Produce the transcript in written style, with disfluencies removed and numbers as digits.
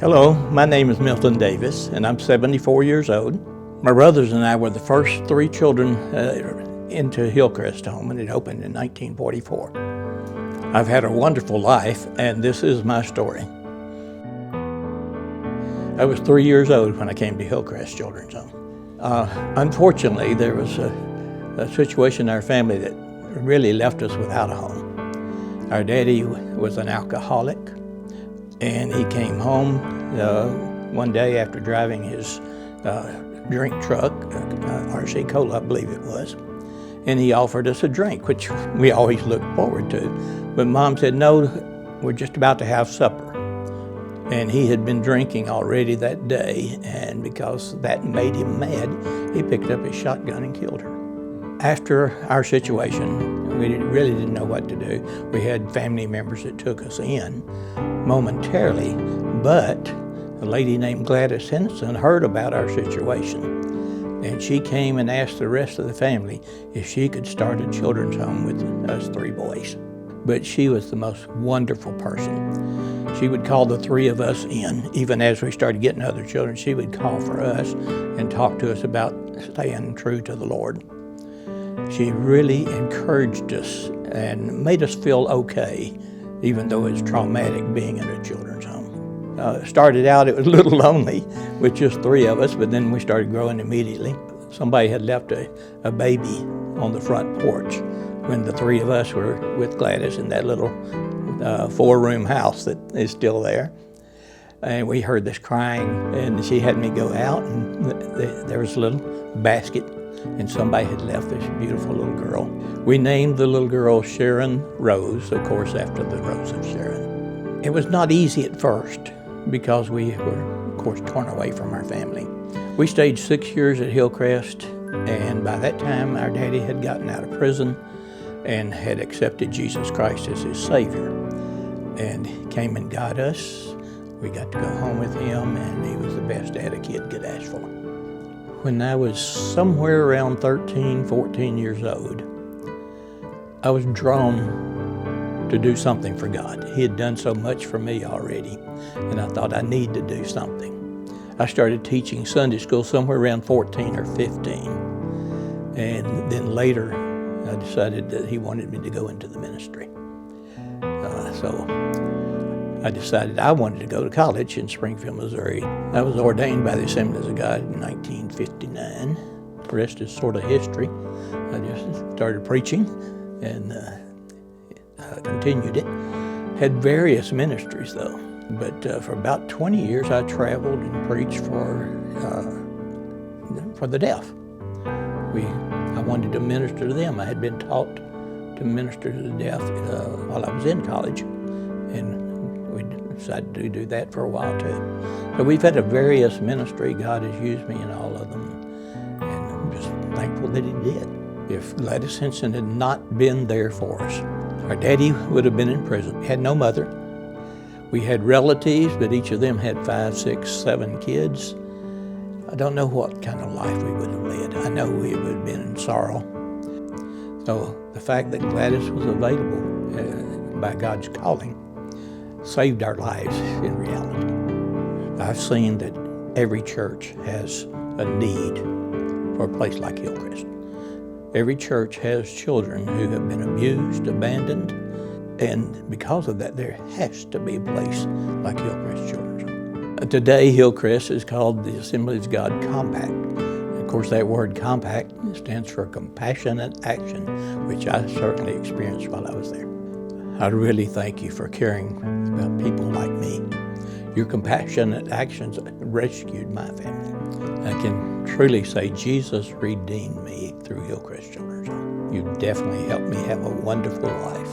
Hello, my name is Milton Davis, and I'm 74 years old. My brothers and I were the first three children into Hillcrest Home, and it opened in 1944. I've had a wonderful life, and this is my story. I was 3 years old when I came to Hillcrest Children's Home. Unfortunately, there was a situation in our family that really left us without a home. Our daddy was an alcoholic, and he came home one day after driving his drink truck, RC Cola, I believe it was, and he offered us a drink, which we always looked forward to. But Mom said, "No, we're just about to have supper." And he had been drinking already that day, and because that made him mad, he picked up his shotgun and killed her. After our situation, we really didn't know what to do. We had family members that took us in momentarily, but a lady named Gladys Henderson heard about our situation, and she came and asked the rest of the family if she could start a children's home with us three boys. But she was the most wonderful person. She would call the three of us in. Even as we started getting other children, she would call for us and talk to us about staying true to the Lord. She really encouraged us and made us feel okay, even though it was traumatic being in a children's home. Started out, it was a little lonely with just three of us, but then we started growing immediately. Somebody had left a baby on the front porch when the three of us were with Gladys in that little four-room house that is still there. And we heard this crying, and she had me go out, and there was a little basket, and somebody had left this beautiful little girl. We named the little girl Sharon Rose, of course, after the Rose of Sharon. It was not easy at first because we were, of course, torn away from our family. We stayed 6 years at Hillcrest, and by that time, our daddy had gotten out of prison and had accepted Jesus Christ as his Savior, and he came and got us. We got to go home with him, and he was the best dad a kid could ask for. When I was somewhere around 13, 14 years old, I was drawn to do something for God. He had done so much for me already, and I thought I need to do something. I started teaching Sunday school somewhere around 14 or 15, and then later I decided that he wanted me to go into the ministry. So I decided I wanted to go to college in Springfield, Missouri. I was ordained by the Assemblies of God in 1959. The rest is sort of history. I just started preaching and continued it. Had various ministries though, but for about 20 years I traveled and preached for the deaf. I wanted to minister to them. I had been taught to minister to the deaf while I was in college, and we decided to do that for a while too. So we've had a various ministry. God has used me in all of them, and I'm just thankful that he did. If Gladys Henson had not been there for us, our daddy would have been in prison. We had no mother. We had relatives, but each of them had 5, 6, 7 kids. I don't know what kind of life we would have led. I know we would have been in sorrow. So the fact that Gladys was available by God's calling saved our lives in reality. I've seen that every church has a need for a place like Hillcrest. Every church has children who have been abused, abandoned, and because of that, there has to be a place like Hillcrest Children's Home. Today, Hillcrest is called the Assemblies of God Compact. Of course, that word compact stands for compassionate action, which I certainly experienced while I was there. I really thank you for caring about people like me. Your compassionate actions rescued my family. I can truly say Jesus redeemed me through Hillcrest Children's Home. You definitely helped me have a wonderful life.